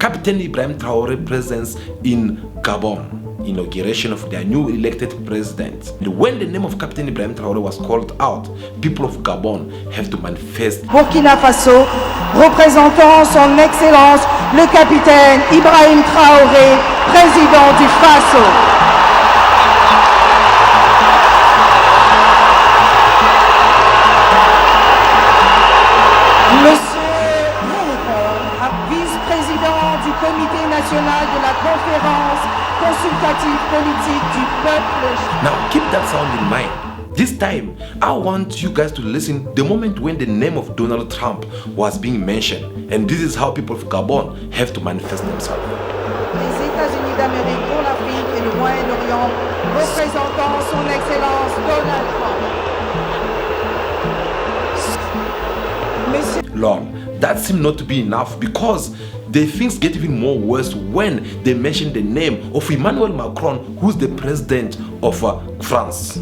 Captain Ibrahim Traoré presence in Gabon, inauguration of their new elected president. And when the name of Captain Ibrahim Traoré was called out, people of Gabon have to manifest. Burkina Faso, représentant son Excellence le capitaine Ibrahim Traoré, président du Faso. Vice-président du Comité national de la conférence consultative politique du peuple. Now keep that sound in mind. This time, I want you guys to listen the moment when the name of Donald Trump was being mentioned. And this is how people of Gabon have to manifest themselves. Les États-Unis d'Amérique pour l'Afrique et le Moyen-Orient, représentant son Excellence Donald Trump. Monsieur Lord, that seemed not to be enough because the things get even more worse when they mention the name of Emmanuel Macron, who's the president of France.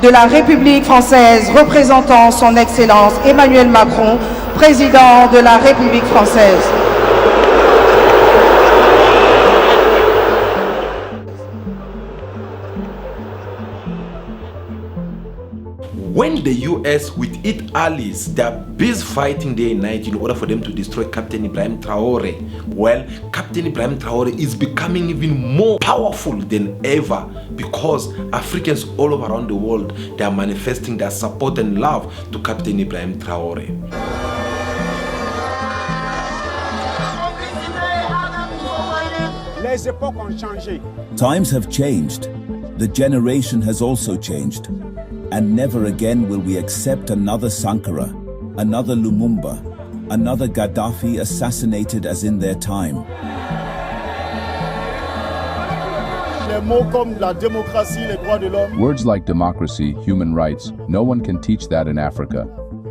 de la République française, représentant son Excellence Emmanuel Macron, président de la République française. When the US with its allies, they are busy fighting day and night in order for them to destroy Captain Ibrahim Traoré. Well, Captain Ibrahim Traoré is becoming even more powerful than ever because Africans all over around the world, they are manifesting their support and love to Captain Ibrahim Traoré. Les époques ont changé. Times have changed. The generation has also changed. And never again will we accept another Sankara, another Lumumba, another Gaddafi assassinated as in their time. Les mots comme la démocratie, les droits de l'homme. Words like democracy, human rights, no one can teach that in Africa.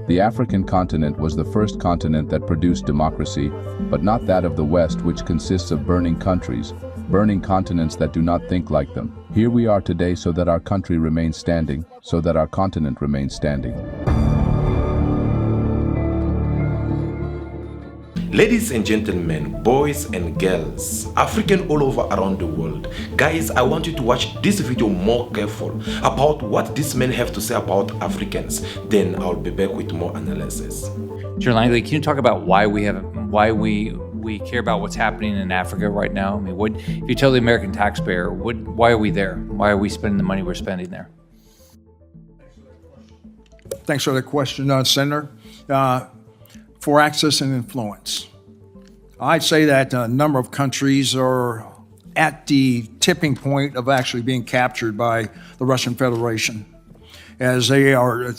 The African continent was the first continent that produced democracy, but not that of the West, which consists of burning countries, burning continents that do not think like them. Here we are today so that our country remains standing, so that our continent remains standing. Ladies and gentlemen, boys and girls, African all over around the world, guys, I want you to watch this video more careful about what these men have to say about Africans. Then I'll be back with more analysis. Sure, Langley, can you talk about why we care about what's happening in Africa right now? I mean, if you tell the American taxpayer, why are we there? Why are we spending the money we're spending there? Thanks for the question, Senator. For access and influence. I'd say that a number of countries are at the tipping point of actually being captured by the Russian Federation as they are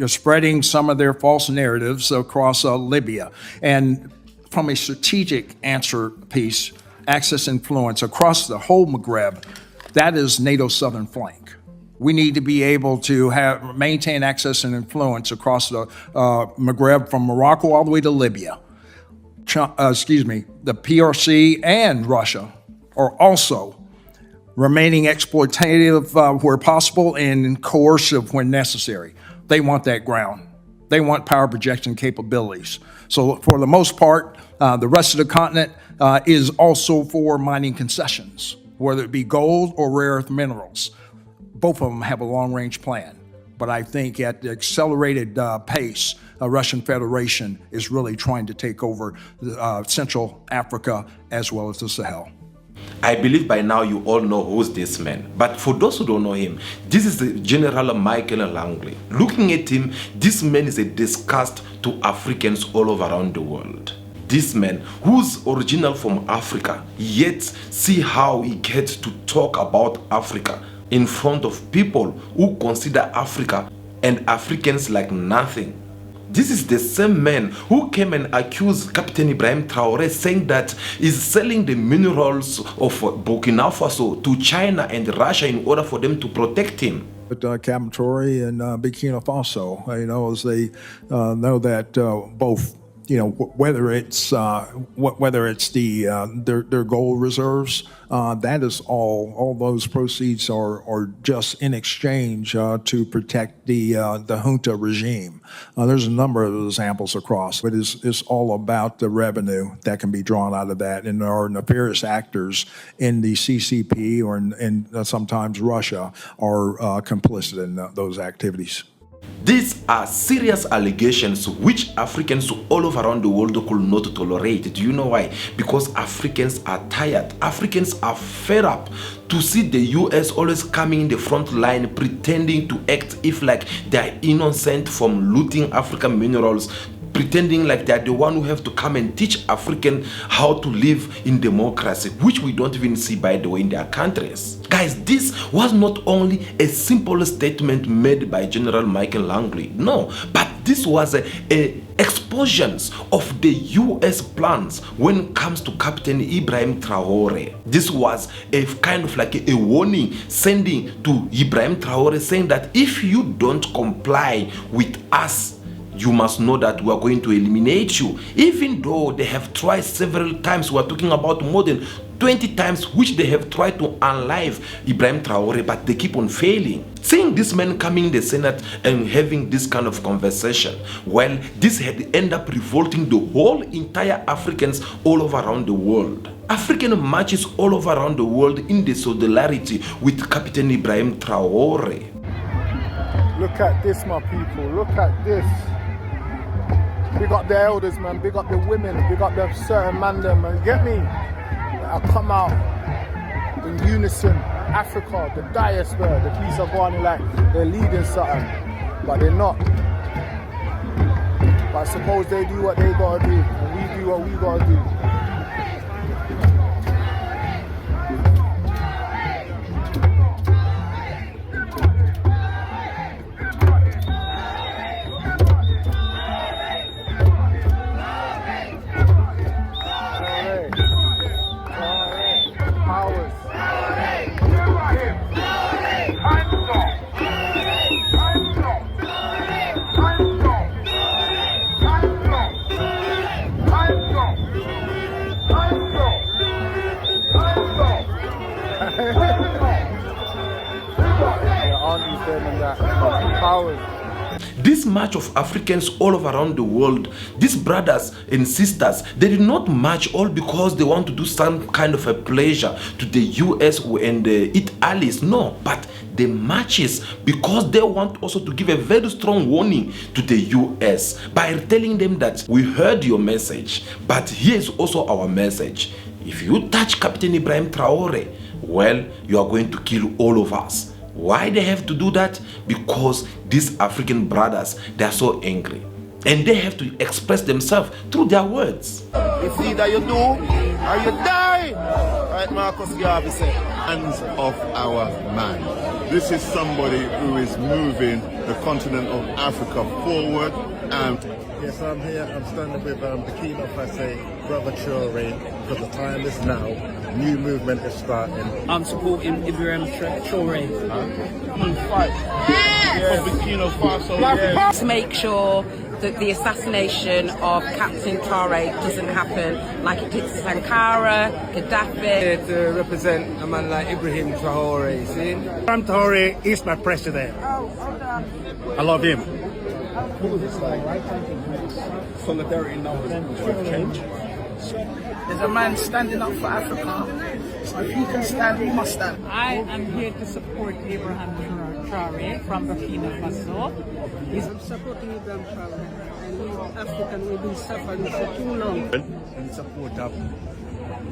spreading some of their false narratives across Libya. And from a strategic answer piece, access influence across the whole Maghreb, that is NATO's southern flank. We need to be able to maintain access and influence across the Maghreb from Morocco all the way to Libya. The PRC and Russia are also remaining exploitative where possible and coercive when necessary. They want that ground. They want power projection capabilities. So for the most part, the rest of the continent is also for mining concessions, whether it be gold or rare earth minerals. Both of them have a long-range plan, but I think at the accelerated pace, the Russian Federation is really trying to take over Central Africa as well as the Sahel. I believe by now you all know who's this man. But for those who don't know him, this is the General Michael Langley. Looking at him, this man is a disgust to Africans all over around the world. This man, who's original from Africa, yet see how he gets to talk about Africa in front of people who consider Africa and Africans like nothing. This is the same man who came and accused Captain Ibrahim Traoré, saying that he's selling the minerals of Burkina Faso to China and Russia in order for them to protect him. But Captain Traoré and Burkina Faso, as they know that both, whether it's their gold reserves, that is all those proceeds are just in exchange to protect the junta regime. There's a number of examples across, but it's all about the revenue that can be drawn out of that, and there are nefarious actors in the CCP or in sometimes Russia are complicit in those activities. These are serious allegations which Africans all over around the world could not tolerate. Do you know why? Because Africans are tired. Africans are fed up to see the US always coming in the front line, pretending to act if like they are innocent from looting African minerals, pretending like they are the one who have to come and teach African how to live in democracy, which we don't even see, by the way, in their countries. Guys, this was not only a simple statement made by General Michael Langley, no, but this was a expositions of the US plans when it comes to Captain Ibrahim Traoré. This was a kind of like a warning sending to Ibrahim Traoré, saying that if you don't comply with us, you must know that we are going to eliminate you. Even though they have tried several times, we are talking about more than 20 times which they have tried to unalive Ibrahim Traoré, but they keep on failing. Seeing this man coming in the Senate and having this kind of conversation, well, this had ended up revolting the whole entire Africans all over around the world. African marches all over around the world in the solidarity with Captain Ibrahim Traoré. Look at this, my people. Look at this. Big up the elders, man. Big up the women. Big up the certain man, them, man. Get me? I come out in unison. Africa, the diaspora, the piece of one, like they're leading something, but they're not. But I suppose they do what they gotta do, and we do what we gotta do. This march of Africans all over around the world, these brothers and sisters, they did not march all because they want to do some kind of a pleasure to the US and its allies. No, but the marches because they want also to give a very strong warning to the US by telling them that we heard your message, but here's also our message. If you touch Captain Ibrahim Traoré, well, you are going to kill all of us. Why they have to do that? Because these African brothers, they are so angry, and they have to express themselves through their words. It's either you do or you die. Right, Marcus Garvey said, hands off our man. This is somebody who is moving the continent of Africa forward. Yes, I'm here. I'm standing with Burkina Faso, Brother Traoré, because the time is now. New movement is starting. I'm supporting Ibrahim Traoré. Fight. Yeah, Burkina Faso. Yeah. To make sure that the assassination of Captain Traoré doesn't happen like it did to Sankara, Gaddafi. To represent a man like Ibrahim Traoré, see? Ibrahim Traoré is my president. I love him. Solidarity now is change. There's a man standing up for Africa. So if he can stand, we must stand. I am here to support Ibrahim Traoré from Burkina Faso. I'm supporting Ibrahim Traoré. I know African, we've been suffering for too long. In support of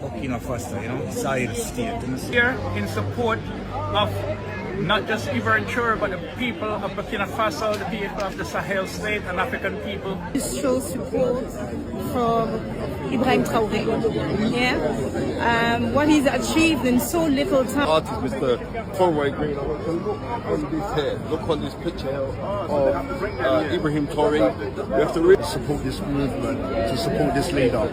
Burkina Faso, Sahel state. Here in support of not just Ibrahim Traoré, but the people of Burkina Faso, the people of the Sahel state and African people. This shows support from Ibrahim Traoré. Yeah, what he's achieved in so little time. Artist Mr. Traoré Green. Look on this head. Look on this picture of Ibrahim Traoré. We have to really support this movement, to support this leader.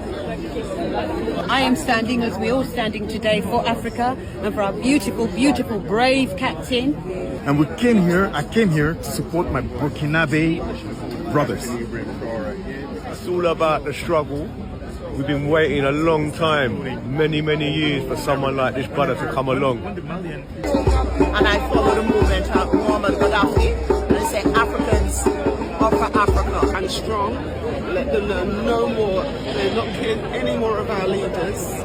I am standing, as we're all standing today, for Africa and for our beautiful, beautiful, brave captain. And I came here to support my Burkinabe brothers. It's all about the struggle. We've been waiting a long time, many years, for someone like this brother to come along. And I follow the movement of Muammar Gaddafi, and I say Africans are for Africa and strong. Let them learn no more. They're not killing any more of our leaders.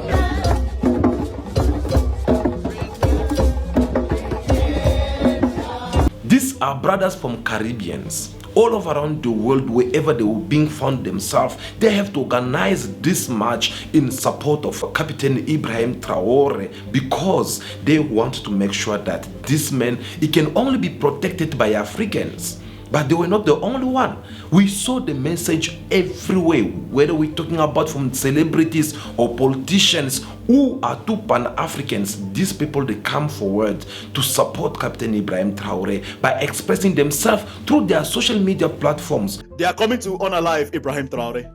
These are brothers from Caribbeans. All over around the world, wherever they were being found themselves, they have to organize this march in support of Captain Ibrahim Traoré, because they want to make sure that this man, he can only be protected by Africans. But they were not the only one. We saw the message everywhere, whether we're talking about from celebrities or politicians who are too Pan-Africans. These people, they come forward to support Captain Ibrahim Traoré by expressing themselves through their social media platforms. They are coming to honor life Ibrahim Traoré.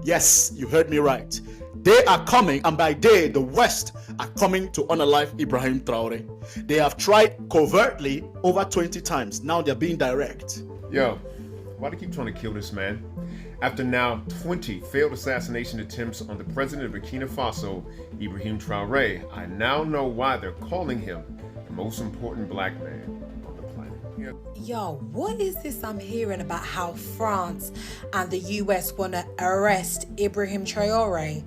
Yes, you heard me right. They are coming, and by they, the West are coming to honor life Ibrahim Traoré. They have tried covertly over 20 times. Now they're being direct. Yo, why do they keep trying to kill this man? After now 20 failed assassination attempts on the president of Burkina Faso, Ibrahim Traoré, I now know why they're calling him the most important black man on the planet. Yo, what is this I'm hearing about how France and the US want to arrest Ibrahim Traoré?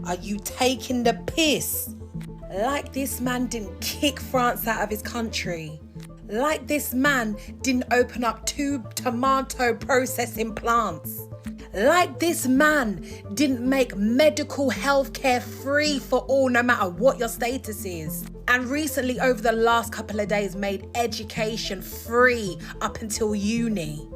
Are you taking the piss? Like this man didn't kick France out of his country. Like this man didn't open up 2 tomato processing plants. Like this man didn't make medical health care free for all, no matter what your status is. And recently, over the last couple of days, made education free up until uni.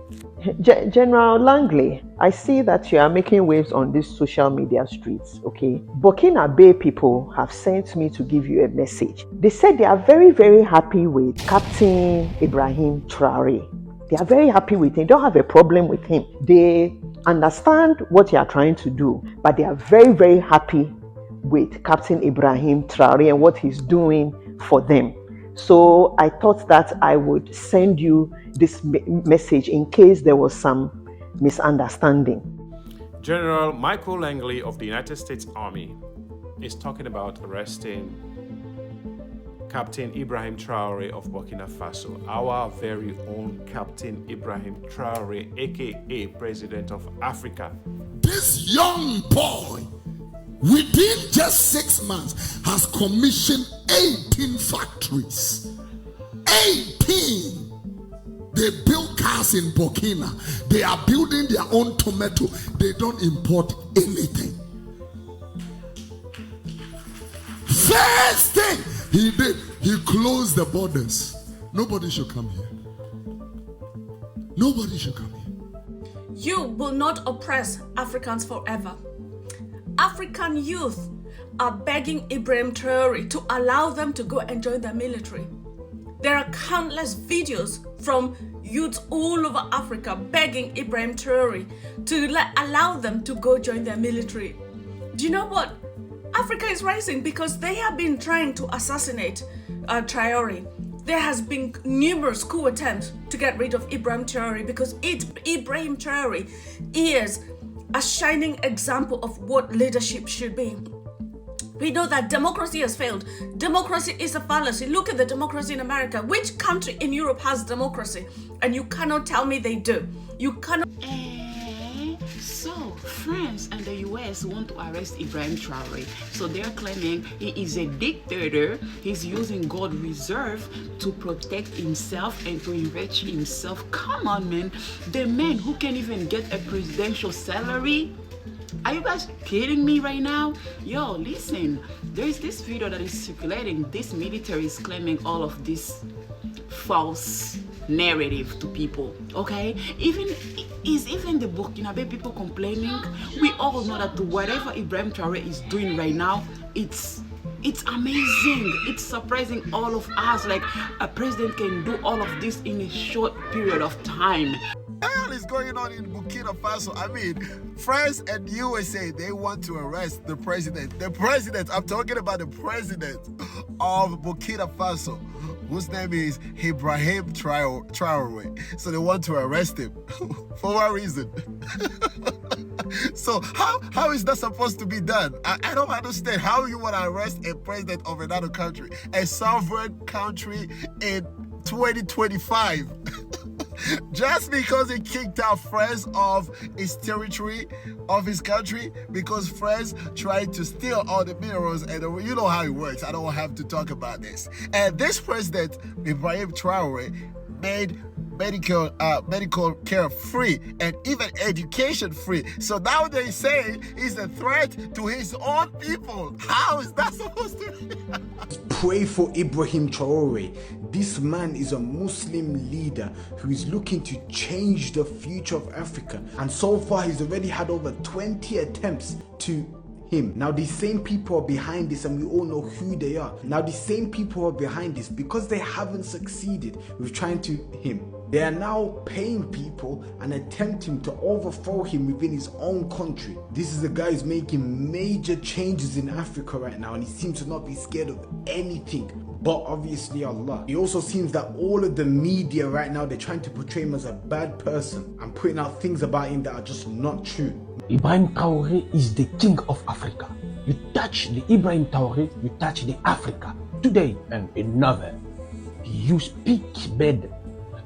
General Langley, I see that you are making waves on these social media streets, okay? Burkina Bay people have sent me to give you a message. They said they are very happy with Captain Ibrahim Traoré. They are very happy with him. They don't have a problem with him. They understand what you are trying to do, but they are very happy with Captain Ibrahim Traoré and what he's doing for them. So I thought that I would send you this message in case there was some misunderstanding. General Michael Langley of the United States Army is talking about arresting Captain Ibrahim Traoré of Burkina Faso, our very own Captain Ibrahim Traoré, aka President of Africa. This young boy, within just 6 months, has commissioned 18 factories. 18! They build cars in Burkina. They are building their own tomato. They don't import anything. First thing he did, he closed the borders. Nobody should come here. Nobody should come here. You will not oppress Africans forever. African youth are begging Ibrahim Traoré to allow them to go and join the military. There are countless videos from youths all over Africa begging Ibrahim Traoré to allow them to go join their military. Do you know what? Africa is rising because they have been trying to assassinate Traoré. There has been numerous coup attempts to get rid of Ibrahim Traoré because Ibrahim Traoré is a shining example of what leadership should be. We know that democracy has failed. Democracy is a fallacy. Look at the democracy in America. Which country in Europe has democracy? And you cannot tell me they do. You cannot. So France and the US want to arrest Ibrahim Traoré. So they're claiming he is a dictator. He's using gold reserve to protect himself and to enrich himself. Come on, man. The man who can't even get a presidential salary. Are you guys kidding me right now? Yo, listen, there is this video that is circulating. This military is claiming all of this false narrative to people, okay? Even the Burkina people complaining. We all know that whatever Ibrahim Traoré is doing right now, it's amazing. It's surprising all of us. Like, a president can do all of this in a short period of time. What the hell is going on in Burkina Faso? I mean, France and USA, they want to arrest the president. The president, I'm talking about the president of Burkina Faso, whose name is Ibrahim Traoré. So they want to arrest him. For what reason? So how is that supposed to be done? I don't understand how you want to arrest a president of another country, a sovereign country in 2025. Just because he kicked out France of his territory, of his country, because France tried to steal all the minerals, and you know how it works. I don't have to talk about this. And this president, Ibrahim Traoré, made medical care free and even education free. So now they say he's a threat to his own people. How is that supposed to be? Pray for Ibrahim Traoré. This man is a Muslim leader who is looking to change the future of Africa, and so far he's already had over 20 attempts to him. Now these same people are behind this, and we all know who they are. Now these same people are behind this because they haven't succeeded with trying to him. They are now paying people and attempting to overthrow him within his own country. This is a guy who's making major changes in Africa right now, and he seems to not be scared of anything but obviously Allah. It also seems that all of the media right now, they're trying to portray him as a bad person and putting out things about him that are just not true. Ibrahim Traoré is the king of Africa. You touch the Ibrahim Traoré, you touch the Africa. Today and another, you speak bad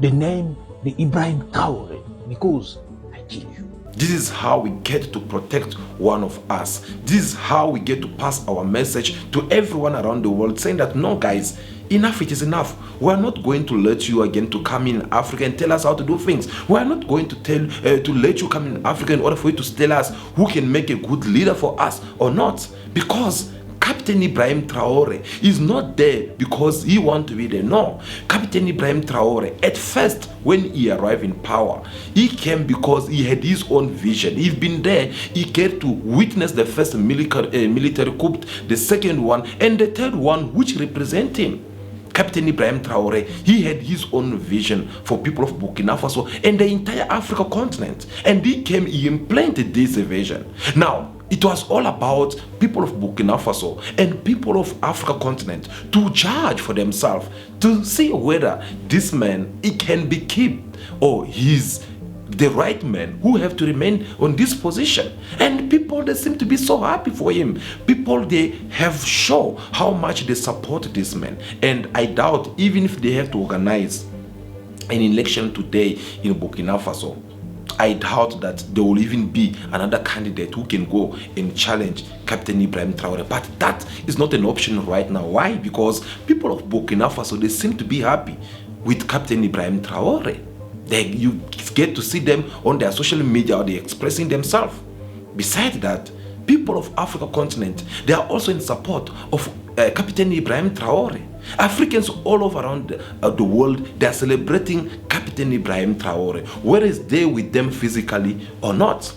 the name the Ibrahim Traoré because I kill you. This is how we get to protect one of us. This is how we get to pass our message to everyone around the world, saying that no guys, enough, it is enough. We are not going to let you again to come in Africa and tell us how to do things. We are not going to let you come in Africa in order for you to tell us who can make a good leader for us or not. Because Captain Ibrahim Traoré is not there because he wants to be there. No. Captain Ibrahim Traoré, at first, when he arrived in power, he came because he had his own vision. He's been there. He get to witness the first military coup, the second one, and the third one, which represent him. Captain Ibrahim Traoré, he had his own vision for people of Burkina Faso and the entire Africa continent. And he implanted this vision. Now, it was all about people of Burkina Faso and people of Africa continent to judge for themselves, to see whether this man, he can be kept or he's the right man who have to remain on this position. And people, they seem to be so happy for him. People, they have shown how much they support this man. And I doubt, even if they have to organize an election today in Burkina Faso, I doubt that there will even be another candidate who can go and challenge Captain Ibrahim Traoré. But that is not an option right now. Why? Because people of Burkina Faso, they seem to be happy with Captain Ibrahim Traoré. You get to see them on their social media, or they're expressing themselves. Besides that, people of Africa continent, they are also in support of Captain Ibrahim Traoré. Africans all over around the world, they are celebrating Captain Ibrahim Traoré, whether it's there with them physically or not.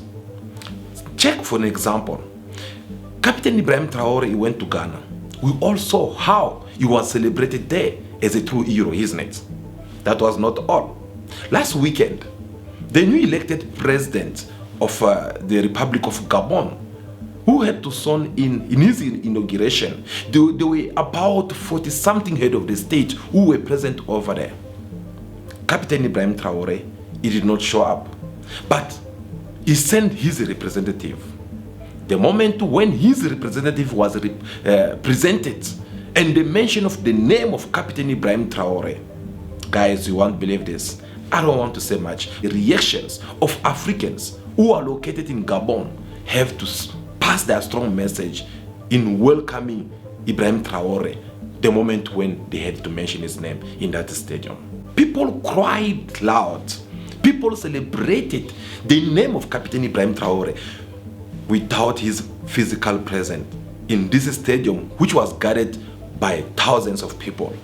Check for an example. Captain Ibrahim Traoré, he went to Ghana. We all saw how he was celebrated there as a true hero, isn't it? That was not all. Last weekend, the new elected president of the Republic of Gabon, who had to son in his inauguration, there were about 40-something head of the state who were present over there. Captain Ibrahim Traoré, he did not show up, but he sent his representative. The moment when his representative was presented and the mention of the name of Captain Ibrahim Traoré, guys, you won't believe this. I don't want to say much. The reactions of Africans who are located in Gabon have to pass their strong message in welcoming Ibrahim Traoré the moment when they had to mention his name in that stadium. People cried loud. People celebrated the name of Captain Ibrahim Traoré without his physical presence in this stadium, which was guarded by thousands of people.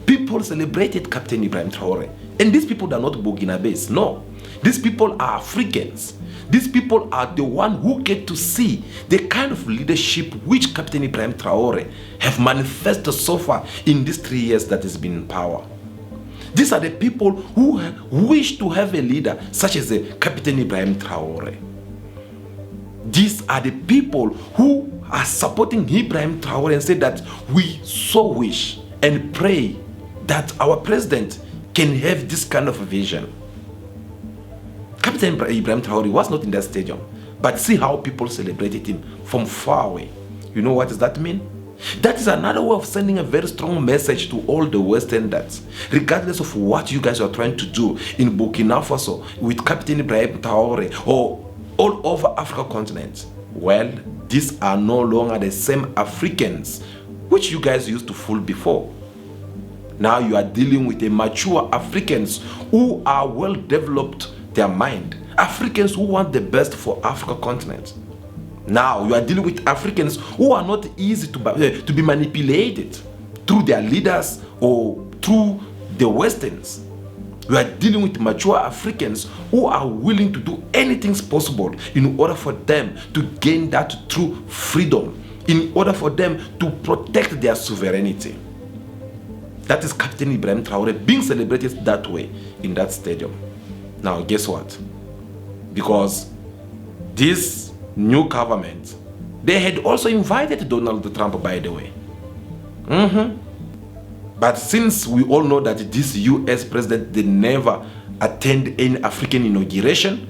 People celebrated Captain Ibrahim Traoré. And these people are not Burkinabés, no. These people are Africans. These people are the one who get to see the kind of leadership which Captain Ibrahim Traoré have manifested so far in these 3 years that he's been in power. These are the people who wish to have a leader such as Captain Ibrahim Traoré. These are the people who are supporting Ibrahim Traoré and say that we so wish and pray that our president can have this kind of a vision. Captain Ibrahim Traoré was not in that stadium, But see how people celebrated him from far away. You know what does that mean? That is another way of sending a very strong message to all the Westerners, regardless of what you guys are trying to do in Burkina Faso with Captain Ibrahim Traoré or all over Africa continent. Well, these are no longer the same Africans which you guys used to fool before. Now you are dealing with a mature Africans who are well developed their mind, Africans who want the best for Africa continent. Now you are dealing with Africans who are not easy to be manipulated through their leaders or through the Westerns. You are dealing with mature Africans who are willing to do anything possible in order for them to gain that true freedom, in order for them to protect their sovereignty. That is Captain Ibrahim Traoré being celebrated that way in that stadium. Now guess what? Because this new government, they had also invited Donald Trump, by the way. But since we all know that this US president, they never attend any African inauguration,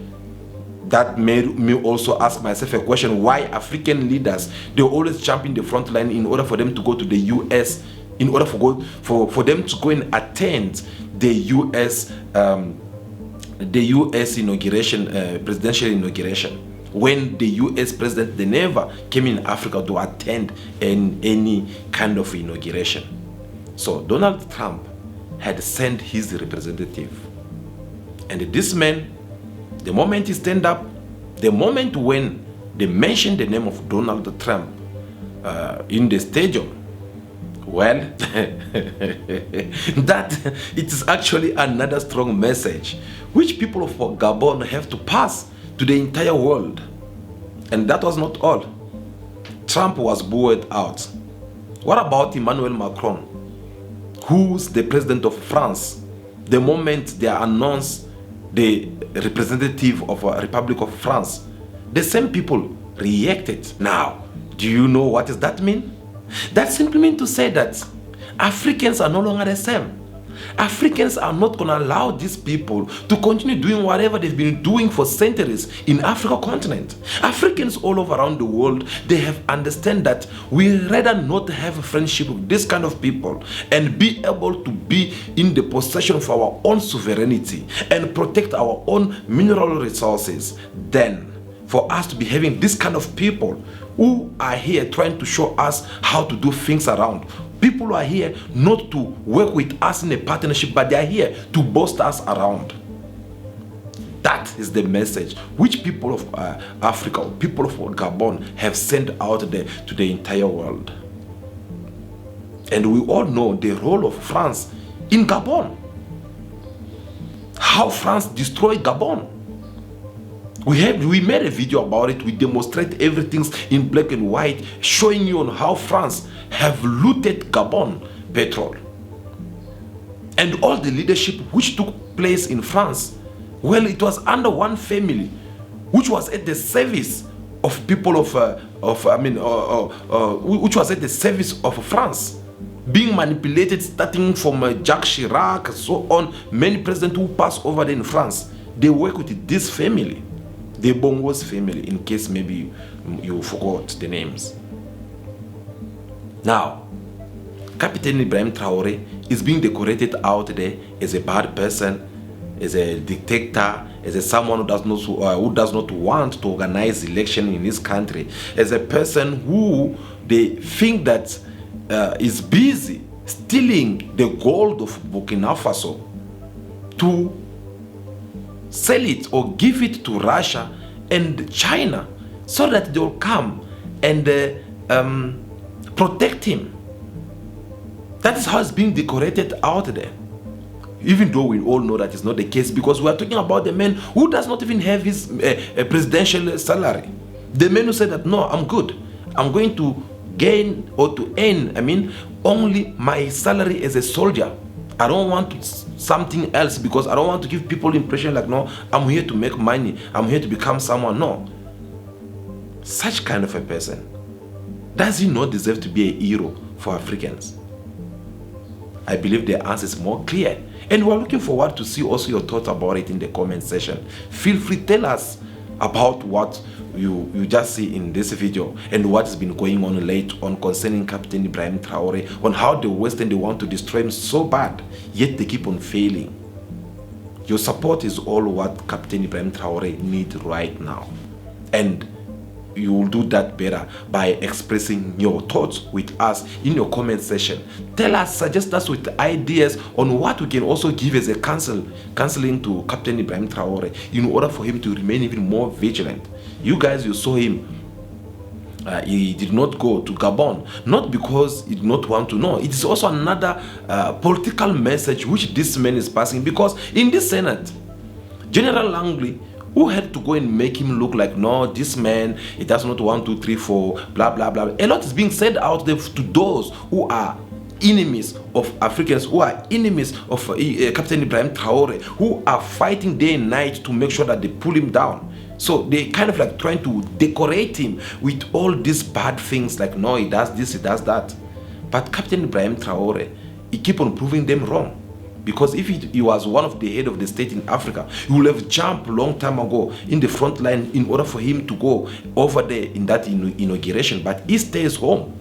that made me also ask myself a question: why African leaders, they always jump in the front line in order for them to go to the US, in order for them to go and attend the US inauguration, presidential inauguration, when the US president, they never came in Africa to attend any kind of inauguration. So Donald Trump had sent his representative, and this man, the moment he stand up, the moment when they mentioned the name of Donald Trump in the stadium, well, that it is actually another strong message which people of Gabon have to pass to the entire world. And that was not all. Trump was booed out. What about Emmanuel Macron, who's the president of France? The moment they announced the representative of a Republic of France, the same people reacted. Now, do you know what does that mean? That simply means to say that Africans are no longer the same. Africans are not going to allow these people to continue doing whatever they've been doing for centuries in Africa continent. Africans all over around the world, they have understand that we rather not have a friendship with this kind of people and be able to be in the possession of our own sovereignty and protect our own mineral resources than for us to be having this kind of people who are here trying to show us how to do things around. People are here not to work with us in a partnership, but they are here to boast us around. That is the message which people of Africa, people of Gabon have sent out there to the entire world. And we all know the role of France in Gabon. How France destroyed Gabon. We made a video about it. We demonstrate everything in black and white, showing you on how France have looted Gabon petrol. And all the leadership which took place in France, well, it was under one family, which was at the service of people which was at the service of France, being manipulated, starting from Jacques Chirac, so on. Many presidents who passed over there in France, they work with this family, the Bongo's family, in case maybe you forgot the names. Now, Captain Ibrahim Traoré is being decorated out there as a bad person, as a dictator, as someone who does not want to organize election in his country, as a person who they think that is busy stealing the gold of Burkina Faso to sell it or give it to Russia and China so that they will come and protect him. That is how it's being decorated out there. Even though we all know that is not the case, because we are talking about the man who does not even have his presidential salary. The man who said that, no, I'm good. I'm going to gain or to earn, only my salary as a soldier. I don't want something else, because I don't want to give people the impression like, no, I'm here to make money. I'm here to become someone. No. Such kind of a person, does he not deserve to be a hero for Africans? I believe the answer is more clear. And we're looking forward to see also your thoughts about it in the comment section. Feel free, tell us about what you just see in this video and what has been going on late on concerning Captain Ibrahim Traoré, on how the Western, they want to destroy him so bad, yet they keep on failing. Your support is all what Captain Ibrahim Traoré needs right now. And you will do that better by expressing your thoughts with us in your comment section. Tell us, suggest us with ideas on what we can also give as a counseling to Captain Ibrahim Traoré in order for him to remain even more vigilant. You guys, you saw him. He did not go to Gabon, not because he did not want to know. It is also another political message which this man is passing, because in this Senate, General Langley, who had to go and make him look like, no, this man, he does not 1, 2, 3, 4, blah, blah, blah. A lot is being said out there to those who are enemies of Africans, who are enemies of Captain Ibrahim Traoré, who are fighting day and night to make sure that they pull him down. So they kind of like trying to decorate him with all these bad things, like, no, he does this, he does that. But Captain Ibrahim Traoré, he keep on proving them wrong. Because if he was one of the head of the state in Africa, he would have jumped a long time ago in the front line in order for him to go over there in that inauguration. But he stays home.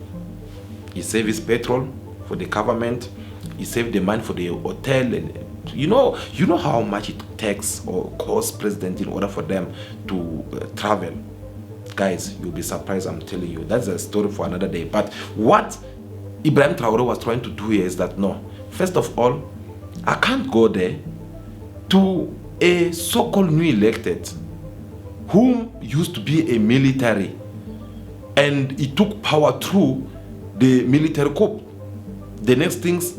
He saved his petrol for the government. He saved the money for the hotel. And you know how much it takes or costs president in order for them to travel. Guys, you'll be surprised, I'm telling you. That's a story for another day. But what Ibrahim Traoré was trying to do here is that, no, first of all, I can't go there to a so-called new elected whom used to be a military, and he took power through the military coup. The next things,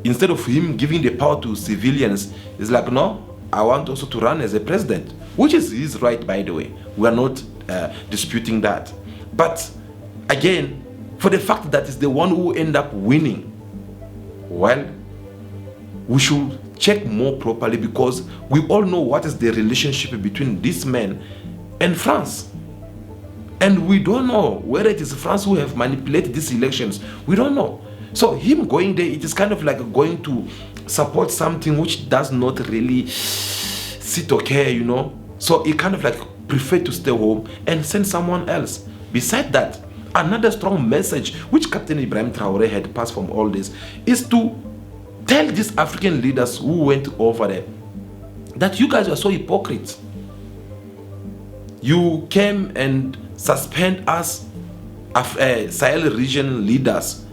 instead of him giving the power to civilians, is like, no, I want also to run as a president, which is his right, by the way. We are not disputing that. But again, for the fact that it's the one who end up winning, well, we should check more properly, because we all know what is the relationship between this man and France. And we don't know whether it is France who have manipulated these elections. We don't know. So him going there, it is kind of like going to support something which does not really sit okay, you know. So he kind of like prefer to stay home and send someone else. Besides that, another strong message which Captain Ibrahim Traoré had passed from all this is to tell these African leaders who went over there that you guys are so hypocrites. You came and suspend us, Sahel region leaders.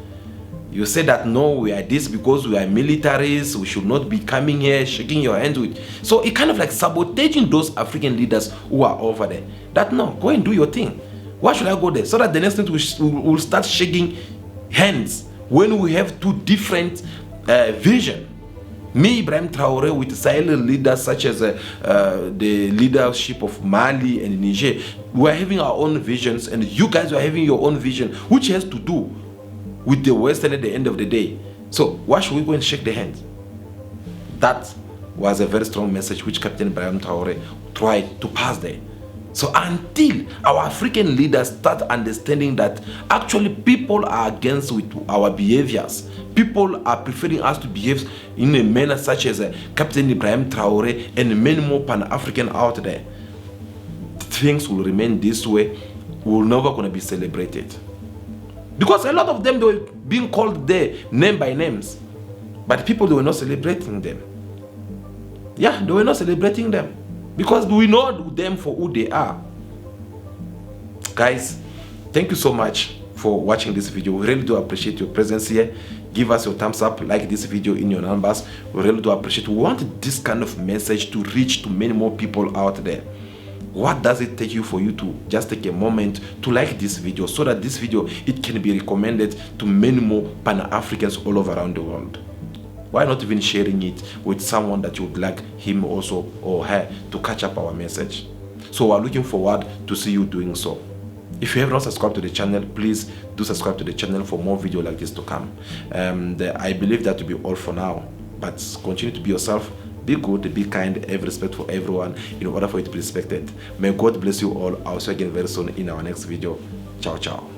You said that, no, we are this because we are militaries, we should not be coming here, shaking your hands with. So it kind of like sabotaging those African leaders who are over there. That, no, go and do your thing. Why should I go there? So that the next thing we will start shaking hands when we have two different vision. Me, Ibrahim Traoré, with Sahel leaders such as the leadership of Mali and Niger, we are having our own visions, and you guys are having your own vision, which has to do with the Western at the end of the day. So why should we go and shake the hands? That was a very strong message which Captain Ibrahim Traoré tried to pass there. So until our African leaders start understanding that actually people are against with our behaviors, people are preferring us to behave in a manner such as Captain Ibrahim Traoré and many more Pan-African out there, things will remain this way. We're never going to be celebrated. Because a lot of them, they were being called there name by names, but people, they were not celebrating them. Yeah, they were not celebrating them, because we know them for who they are. Guys, thank you so much for watching this video. We really do appreciate your presence here. Give us your thumbs up, like this video in your numbers. We really do appreciate. We want this kind of message to reach to many more people out there. What does it take you for you to just take a moment to like this video, so that this video, it can be recommended to many more Pan-Africans all over around the world? Why not even sharing it with someone that you would like him also or her to catch up our message? So we're looking forward to see you doing so. If you have not subscribed to the channel, please do subscribe to the channel for more videos like this to come. I believe that will be all for now, but continue to be yourself. Be good, be kind, have respect for everyone in order for you to be respected. May God bless you all. I'll see you again very soon in our next video. Ciao, ciao.